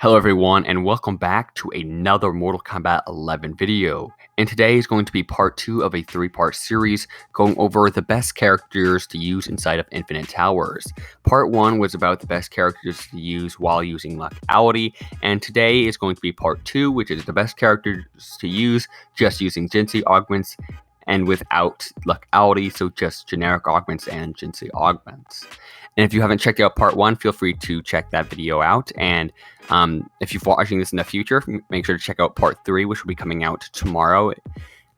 Hello everyone and welcome back to another Mortal Kombat 11 video. And today is going to be part 2 of a 3-part series going over the best characters to use inside of Infinite Towers. Part 1 was about the best characters to use while using luckality, and today is going to be part 2, which is the best characters to use just using jinsei augments and without luckality, so just generic augments and jinsei augments. And if you haven't checked out part 1, feel free to check that video out. And if you're watching this in the future, make sure to check out part 3, which will be coming out tomorrow.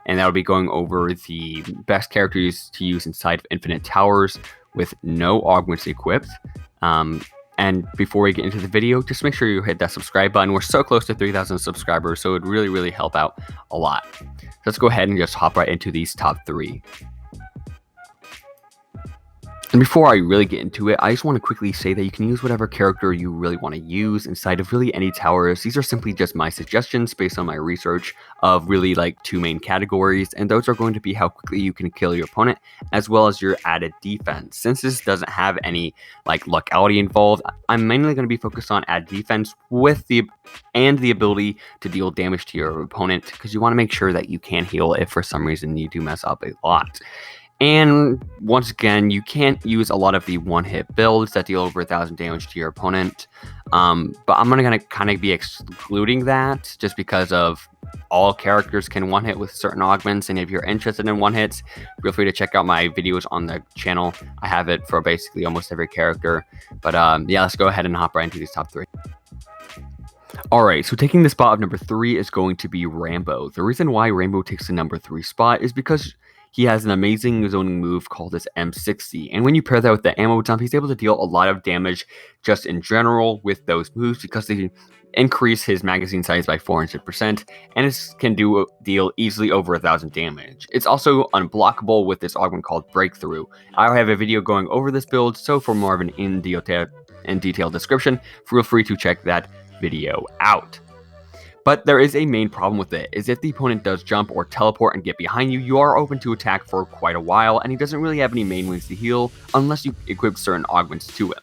And that'll be going over the best characters to use inside of Infinite Towers with no augments equipped. And before we get into the video, just make sure you hit that subscribe button. We're so close to 3,000 subscribers, so it would really help out a lot. So let's go ahead and just hop right into these top 3. And before I really get into it, I just want to quickly say that you can use whatever character you really want to use inside of really any towers. These are simply just my suggestions based on my research of really like 2 main categories, and those are going to be how quickly you can kill your opponent as well as your added defense. Since this doesn't have any like luckality involved, I'm mainly going to be focused on add defense with the ability to deal damage to your opponent, because you want to make sure that you can heal if for some reason you do mess up a lot. And once again, you can't use a lot of the one-hit builds that deal over 1,000 damage to your opponent. But I'm gonna kind of be excluding that just because of all characters can one-hit with certain augments. And if you're interested in one-hits, feel free to check out my videos on the channel. I have it for basically almost every character. But yeah, let's go ahead and hop right into these top 3. Alright, so taking the spot of number 3 is going to be Rambo. The reason why Rambo takes the number 3 spot is because he has an amazing zoning move called his M60, and when you pair that with the ammo dump, he's able to deal a lot of damage just in general with those moves because they increase his magazine size by 400%, and it can deal easily over 1,000 damage. It's also unblockable with this augment called Breakthrough. I have a video going over this build, so for more of an in-detail description, feel free to check that video out. But there is a main problem with it, is if the opponent does jump or teleport and get behind you, you are open to attack for quite a while, and he doesn't really have any main ways to heal unless you equip certain augments to him.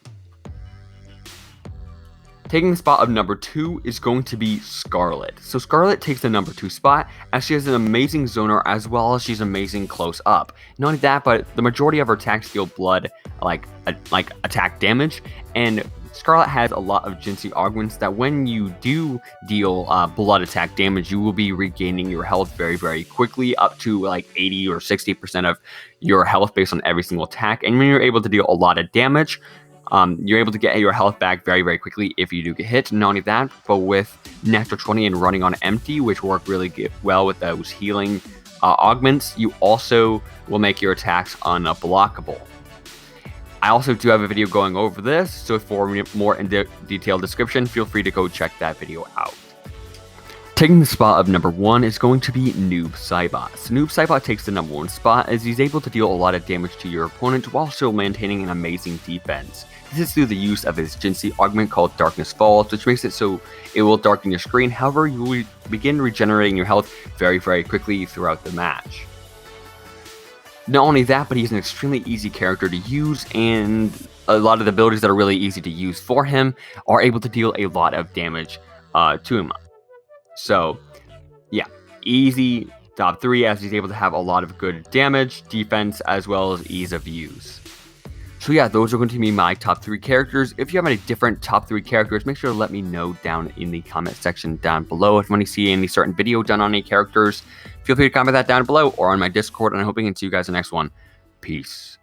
Taking the spot of number 2 is going to be Scarlet. So Scarlet takes the number 2 spot as she has an amazing zoner as well as she's amazing close up. Not only that, but the majority of her attacks deal blood, like attack damage, and Scarlet has a lot of jinsei augments that when you do deal blood attack damage, you will be regaining your health very quickly, up to like 80 or 60% of your health based on every single attack. And when you're able to deal a lot of damage, you're able to get your health back very quickly if you do get hit. Not only that, but with natural 20 and running on empty, which work really well with those healing augments, you also will make your attacks unblockable. I also do have a video going over this, so for more detailed description, feel free to go check that video out. Taking the spot of number 1 is going to be Noob Cyboss. Noob Cyboss takes the number 1 spot as he's able to deal a lot of damage to your opponent while still maintaining an amazing defense. This is through the use of his jinsei augment called Darkness Falls, which makes it so it will darken your screen. However, you will begin regenerating your health very quickly throughout the match. Not only that, but he's an extremely easy character to use, and a lot of the abilities that are really easy to use for him are able to deal a lot of damage to him. So, yeah, easy top 3 as he's able to have a lot of good damage, defense, as well as ease of use. So yeah, those are going to be my top 3 characters. If you have any different top 3 characters, make sure to let me know down in the comment section down below. If you want to see any certain video done on any characters, feel free to comment that down below or on my Discord, and I'm hoping to see you guys in the next one. Peace.